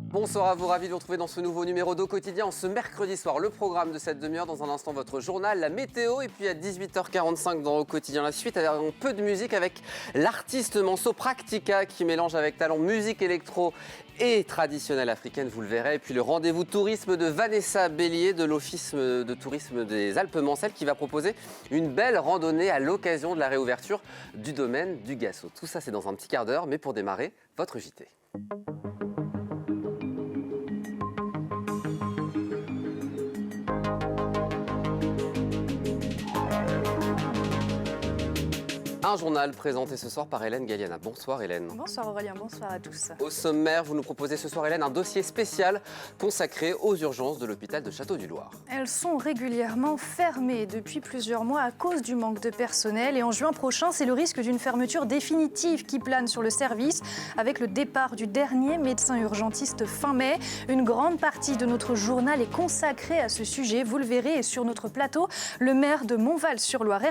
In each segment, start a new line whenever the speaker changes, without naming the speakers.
Bonsoir à vous, ravi de vous retrouver dans ce nouveau numéro d'Au Quotidien. Ce mercredi soir, le programme de cette demi-heure. Dans un instant, votre journal, la météo. Et puis à 18h45 dans Au Quotidien, la suite, avec un peu de musique avec l'artiste Manso Praktika qui mélange avec talent musique électro et traditionnelle africaine, vous le verrez. Et puis le rendez-vous tourisme de Vanessa Bélier de l'Office de tourisme des Alpes-Mancelles qui va proposer une belle randonnée à l'occasion de la réouverture du domaine du Gasso. Tout ça, c'est dans un petit quart d'heure. Mais pour démarrer, votre JT. Un journal présenté ce soir par Hélène Galliana. Bonsoir Hélène.
Bonsoir Aurélien, bonsoir à tous.
Au sommaire, vous nous proposez ce soir Hélène un dossier spécial consacré aux urgences de l'hôpital de Château-du-Loir.
Elles sont régulièrement fermées depuis plusieurs mois à cause du manque de personnel. Et en juin prochain, c'est le risque d'une fermeture définitive qui plane sur le service avec le départ du dernier médecin urgentiste fin mai. Une grande partie de notre journal est consacrée à ce sujet. Vous le verrez, et sur notre plateau, le maire de Montval-sur-Loire,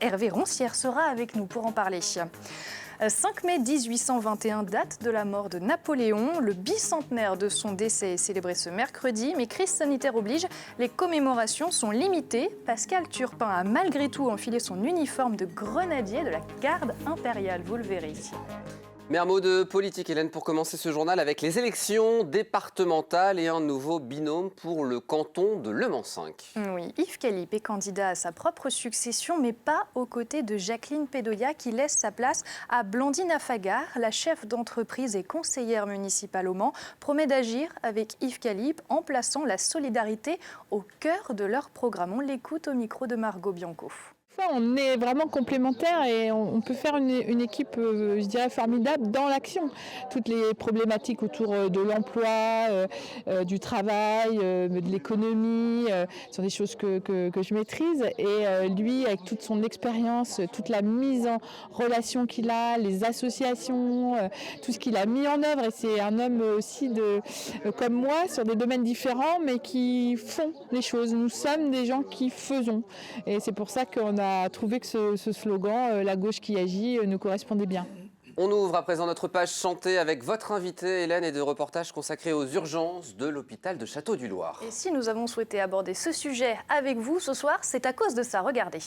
Hervé Roncière, sera avec nous pour en parler. 5 mai 1821, date de la mort de Napoléon. Le bicentenaire de son décès est célébré ce mercredi, mais crise sanitaire oblige, les commémorations sont limitées. Pascal Turpin a malgré tout enfilé son uniforme de grenadier de la garde impériale, vous le verrez ici.
Mais un mot de politique, Hélène, pour commencer ce journal avec les élections départementales et un nouveau binôme pour le canton de Le Mans 5.
Oui, Yves Calipe est candidat à sa propre succession, mais pas aux côtés de Jacqueline Pédoya qui laisse sa place à Blandine Afagar. La chef d'entreprise et conseillère municipale au Mans promet d'agir avec Yves Calipe en plaçant la solidarité au cœur de leur programme. On l'écoute au micro de Margot Bianco.
On est vraiment complémentaires et on peut faire une équipe, je dirais, formidable dans l'action. Toutes les problématiques autour de l'emploi, du travail, de l'économie, sont des choses que je maîtrise. Et lui, avec toute son expérience, toute la mise en relation qu'il a, les associations, tout ce qu'il a mis en œuvre. Et c'est un homme aussi comme moi, sur des domaines différents, mais qui font les choses. Nous sommes des gens qui faisons. Et c'est pour ça qu'on a trouvé que ce slogan, la gauche qui agit, nous correspondait bien.
On ouvre à présent notre page santé avec votre invitée Hélène et de reportages consacrés aux urgences de l'hôpital de Château-du-Loir.
Et si nous avons souhaité aborder ce sujet avec vous ce soir, c'est à cause de ça. Regardez.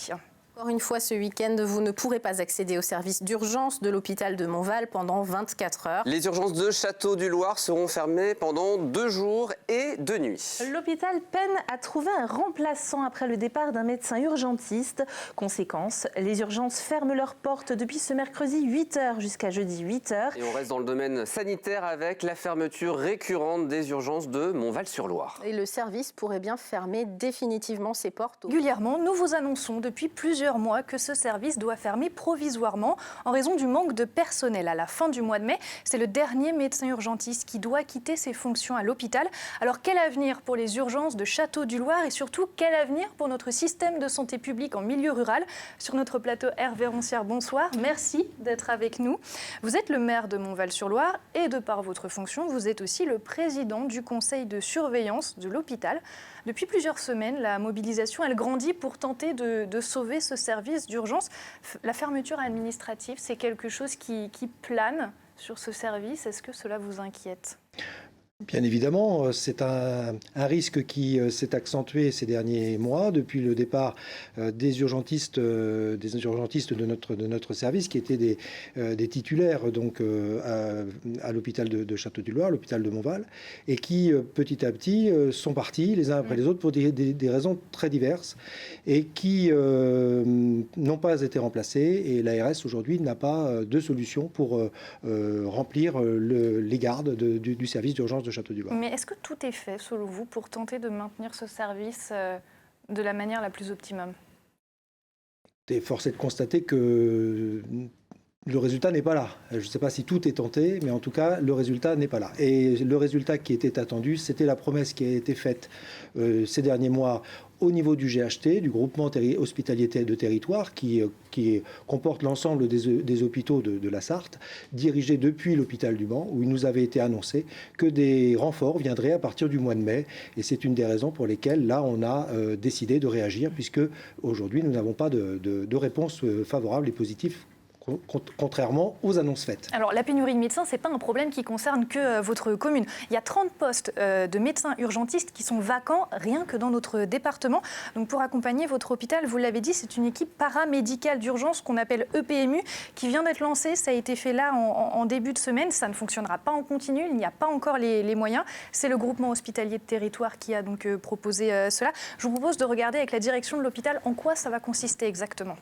Encore une fois, ce week-end, vous ne pourrez pas accéder au service d'urgence de l'hôpital de Montval pendant 24 heures.
Les urgences de Château-du-Loir seront fermées pendant 2 jours et 2 nuits.
L'hôpital peine à trouver un remplaçant après le départ d'un médecin urgentiste. Conséquence, les urgences ferment leurs portes depuis ce mercredi 8h jusqu'à jeudi 8h.
Et on reste dans le domaine sanitaire avec la fermeture récurrente des urgences de Montval-sur-Loire.
Et le service pourrait bien fermer définitivement ses portes.
Régulièrement, nous vous annonçons depuis plusieurs mois que ce service doit fermer provisoirement en raison du manque de personnel. À la fin du mois de mai, c'est le dernier médecin urgentiste qui doit quitter ses fonctions à l'hôpital. Alors quel avenir pour les urgences de Château-du-Loir et surtout quel avenir pour notre système de santé publique en milieu rural? Sur notre plateau, Hervé Roncière, bonsoir. Merci d'être avec nous. Vous êtes le maire de Montval-sur-Loire et de par votre fonction, vous êtes aussi le président du conseil de surveillance de l'hôpital. Depuis plusieurs semaines, la mobilisation, elle grandit pour tenter de sauver ce service d'urgence. La fermeture administrative, c'est quelque chose qui plane sur ce service. Est-ce que cela vous inquiète ?
Bien évidemment, c'est un risque qui s'est accentué ces derniers mois depuis le départ des urgentistes de notre service qui étaient des titulaires donc à l'hôpital de Château-du-Loir, l'hôpital de Montval, et qui petit à petit sont partis les uns après les autres pour des raisons très diverses et qui n'ont pas été remplacés. Et l'ARS aujourd'hui n'a pas de solution pour remplir les gardes du service d'urgence de Château-du-Loir.
Mais est-ce que tout est fait, selon vous, pour tenter de maintenir ce service de la manière la plus optimum ?
Force est de constater que le résultat n'est pas là. Je ne sais pas si tout est tenté, mais en tout cas, le résultat n'est pas là. Et le résultat qui était attendu, c'était la promesse qui a été faite ces derniers mois au niveau du GHT, du groupement hospitalier de territoire, qui comporte l'ensemble des hôpitaux de la Sarthe, dirigé depuis l'hôpital du Mans, où il nous avait été annoncé que des renforts viendraient à partir du mois de mai. Et c'est une des raisons pour lesquelles, là, on a décidé de réagir, puisque aujourd'hui, nous n'avons pas de réponse favorable et positive contrairement aux annonces faites.
Alors la pénurie de médecins, ce n'est pas un problème qui concerne que votre commune. Il y a 30 postes de médecins urgentistes qui sont vacants rien que dans notre département. Donc pour accompagner votre hôpital, vous l'avez dit, c'est une équipe paramédicale d'urgence qu'on appelle EPMU qui vient d'être lancée. Ça a été fait là en début de semaine. Ça ne fonctionnera pas en continu, il n'y a pas encore les moyens. C'est le groupement hospitalier de territoire qui a donc proposé cela. Je vous propose de regarder avec la direction de l'hôpital en quoi ça va consister exactement.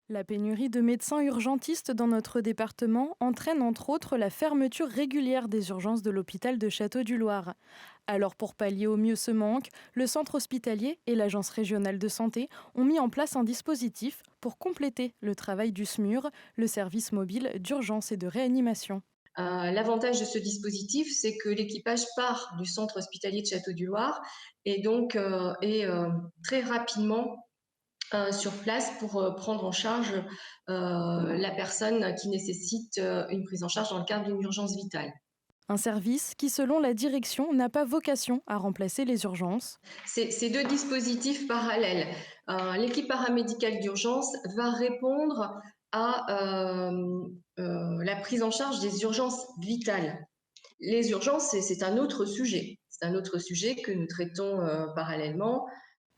La pénurie de médecins urgentistes dans notre département entraîne entre autres la fermeture régulière des urgences de l'hôpital de Château-du-Loir. Alors pour pallier au mieux ce manque, le centre hospitalier et l'agence régionale de santé ont mis en place un dispositif pour compléter le travail du SMUR, le service mobile d'urgence et de réanimation.
L'avantage de ce dispositif, c'est que l'équipage part du centre hospitalier de Château-du-Loir et donc est très rapidement sur place pour prendre en charge la personne qui nécessite une prise en charge dans le cadre d'une urgence vitale.
Un service qui, selon la direction, n'a pas vocation à remplacer les urgences.
C'est deux dispositifs parallèles. L'équipe paramédicale d'urgence va répondre à la prise en charge des urgences vitales. Les urgences, c'est un autre sujet. C'est un autre sujet que nous traitons parallèlement.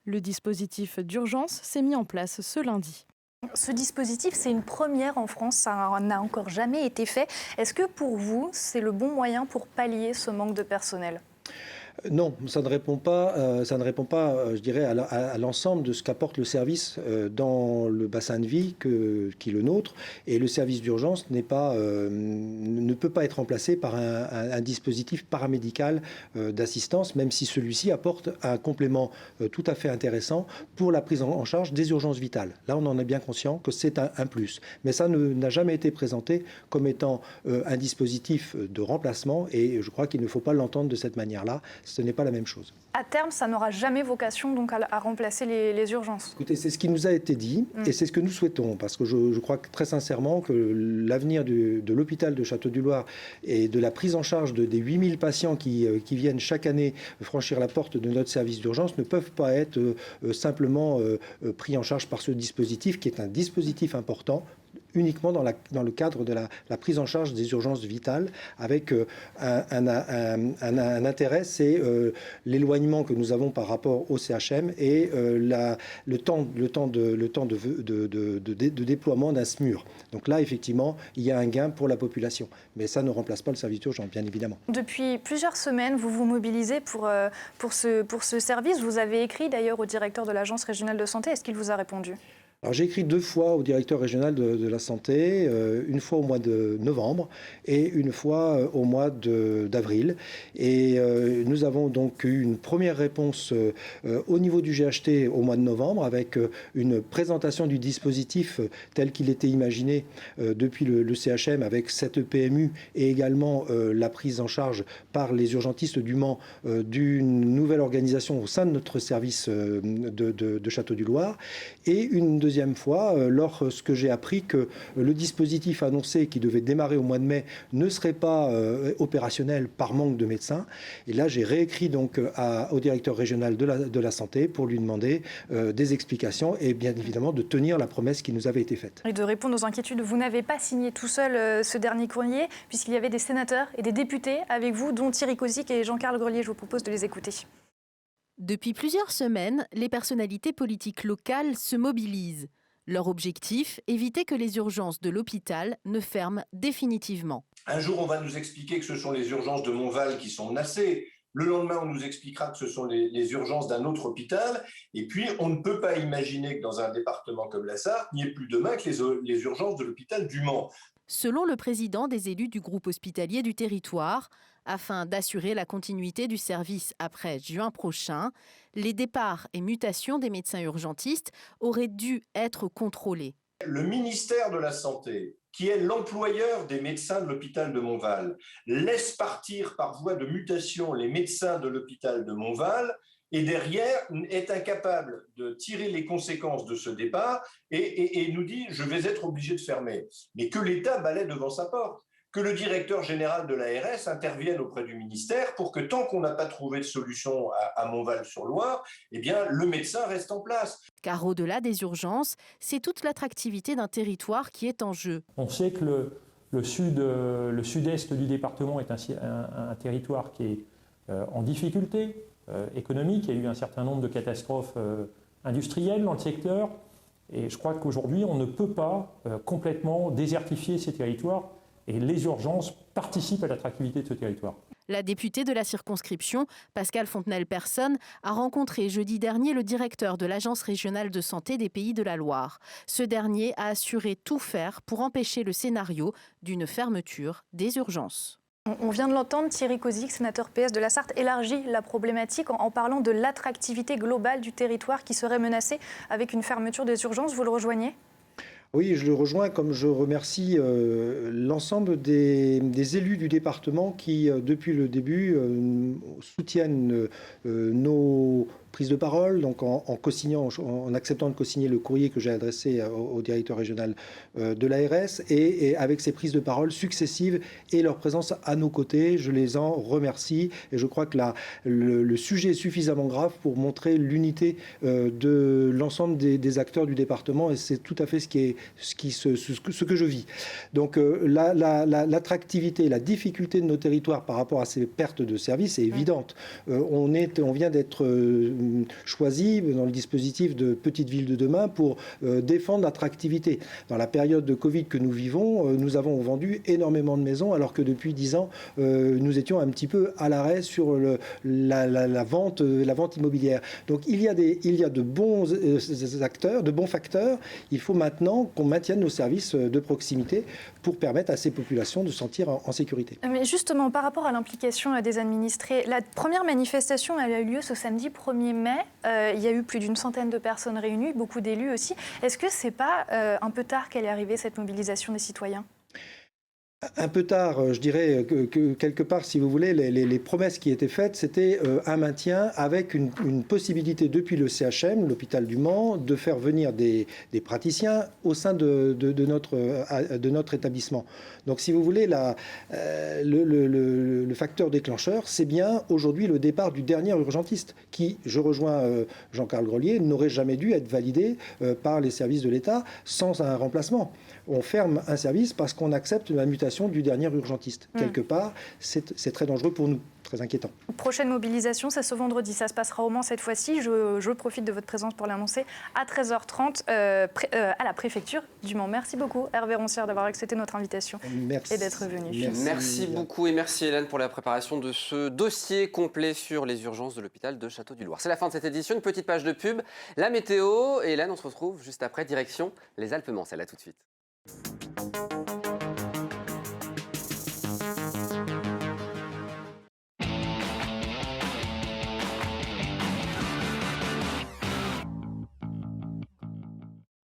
Le dispositif d'urgence s'est mis en place ce lundi.
Ce dispositif, c'est une première en France, ça n'a encore jamais été fait. Est-ce que pour vous, c'est le bon moyen pour pallier ce manque de personnel ?
Non, ça ne répond pas, je dirais, à l'ensemble de ce qu'apporte le service dans le bassin de vie qui est le nôtre. Et le service d'urgence ne peut pas être remplacé par un dispositif paramédical d'assistance, même si celui-ci apporte un complément tout à fait intéressant pour la prise en charge des urgences vitales. Là, on en est bien conscient que c'est un plus. Mais ça n'a jamais été présenté comme étant un dispositif de remplacement et je crois qu'il ne faut pas l'entendre de cette manière-là. Ce n'est pas la même chose.
À terme, ça n'aura jamais vocation donc à remplacer les urgences.
Écoutez, c'est ce qui nous a été dit et c'est ce que nous souhaitons parce que je crois très sincèrement que l'avenir de l'hôpital de Château-du-Loir et de la prise en charge des 8000 patients qui viennent chaque année franchir la porte de notre service d'urgence ne peuvent pas être simplement pris en charge par ce dispositif qui est un dispositif important uniquement dans le cadre de la prise en charge des urgences vitales avec un intérêt, c'est l'éloignement que nous avons par rapport au CHM et le temps de déploiement d'un SMUR. Donc là, effectivement, il y a un gain pour la population. Mais ça ne remplace pas le service d'urgence, bien évidemment.
Depuis plusieurs semaines, vous vous mobilisez pour ce service. Vous avez écrit d'ailleurs au directeur de l'Agence régionale de santé. Est-ce qu'il vous a répondu ?
Alors, j'ai écrit 2 fois au directeur régional de la santé, une fois au mois de novembre et une fois au mois d'avril. Et nous avons donc eu une première réponse au niveau du GHT au mois de novembre avec une présentation du dispositif tel qu'il était imaginé depuis le CHM avec cette EPMU et également la prise en charge par les urgentistes du Mans d'une nouvelle organisation au sein de notre service de Château-du-Loir. Et une deuxième fois, lorsque j'ai appris que le dispositif annoncé qui devait démarrer au mois de mai ne serait pas opérationnel par manque de médecins. Et là, j'ai réécrit donc au directeur régional de la santé pour lui demander des explications et bien évidemment de tenir la promesse qui nous avait été faite.
Et de répondre aux inquiétudes. Vous n'avez pas signé tout seul ce dernier courrier puisqu'il y avait des sénateurs et des députés avec vous, dont Thierry Kozik et Jean-Carl Grelier. Je vous propose de les écouter.
Depuis plusieurs semaines, les personnalités politiques locales se mobilisent. Leur objectif, éviter que les urgences de l'hôpital ne ferment définitivement.
Un jour, on va nous expliquer que ce sont les urgences de Montval qui sont menacées. Le lendemain, on nous expliquera que ce sont les urgences d'un autre hôpital. Et puis, on ne peut pas imaginer que dans un département comme la Sarthe, il n'y ait plus demain que les urgences de l'hôpital du Mans.
Selon le président des élus du groupe hospitalier du territoire, afin d'assurer la continuité du service après juin prochain, les départs et mutations des médecins urgentistes auraient dû être contrôlés.
Le ministère de la Santé, qui est l'employeur des médecins de l'hôpital de Montval, laisse partir par voie de mutation les médecins de l'hôpital de Montval et derrière est incapable de tirer les conséquences de ce départ et nous dit « je vais être obligé de fermer ». Mais que l'État balaie devant sa porte. que le directeur général de l'ARS intervienne auprès du ministère pour que tant qu'on n'a pas trouvé de solution à Montval-sur-Loire, eh bien, le médecin reste en place.
Car au-delà des urgences, c'est toute l'attractivité d'un territoire qui est en jeu.
On sait que le sud-est du département est un territoire qui est en difficulté économique. Il y a eu un certain nombre de catastrophes industrielles dans le secteur. Et je crois qu'aujourd'hui, on ne peut pas complètement désertifier ces territoires. Et les urgences participent à l'attractivité de ce territoire.
La députée de la circonscription, Pascale Fontenelle-Personne, a rencontré jeudi dernier le directeur de l'Agence régionale de santé des Pays de la Loire. Ce dernier a assuré tout faire pour empêcher le scénario d'une fermeture des urgences.
On vient de l'entendre, Thierry Kozik, sénateur PS de la Sarthe, élargit la problématique en parlant de l'attractivité globale du territoire qui serait menacée avec une fermeture des urgences. Vous le rejoignez ?
Oui, je le rejoins, comme je remercie l'ensemble des élus du département qui, depuis le début, soutiennent nos prises de parole, donc en acceptant de co-signer le courrier que j'ai adressé au directeur régional de l'ARS et avec ces prises de parole successives et leur présence à nos côtés. Je les en remercie et je crois que le sujet est suffisamment grave pour montrer l'unité de l'ensemble des acteurs du département et c'est tout à fait ce que je vis. Donc l'attractivité, la difficulté de nos territoires par rapport à ces pertes de services est évidente. On vient d'être choisi dans le dispositif de Petites Villes de demain pour défendre l'attractivité. Dans la période de Covid que nous vivons, nous avons vendu énormément de maisons alors que depuis 10 ans, nous étions un petit peu à l'arrêt sur la vente immobilière. Donc il y a de bons acteurs, de bons facteurs. Il faut maintenant qu'on maintienne nos services de proximité pour permettre à ces populations de se sentir en sécurité.
Mais justement, par rapport à l'implication des administrés, la première manifestation elle a eu lieu ce samedi 1er mai. Il y a eu plus d'une centaine de personnes réunies, beaucoup d'élus aussi. Est-ce que c'est pas un peu tard qu'elle est arrivée, cette mobilisation des citoyens ?
Un peu tard, je dirais que quelque part, si vous voulez, les promesses qui étaient faites, c'était un maintien avec une possibilité depuis le CHM, l'hôpital du Mans, de faire venir des praticiens au sein de notre établissement. Donc si vous voulez, le facteur déclencheur, c'est bien aujourd'hui le départ du dernier urgentiste qui, je rejoins Jean-Carl Grelier, n'aurait jamais dû être validé par les services de l'État sans un remplacement. On ferme un service parce qu'on accepte la mutation du dernier urgentiste. Quelque part, c'est très dangereux pour nous, très inquiétant.
Prochaine mobilisation, c'est ce vendredi. Ça se passera au Mans cette fois-ci. Je profite de votre présence pour l'annoncer à 13h30 à la préfecture du Mans. Merci beaucoup Hervé Roncière d'avoir accepté notre invitation et d'être venu.
Merci beaucoup et merci Hélène pour la préparation de ce dossier complet sur les urgences de l'hôpital de Château-du-Loir. C'est la fin de cette édition, une petite page de pub, la météo. Et Hélène, on se retrouve juste après, direction les Alpes-Mancelles. À tout de suite.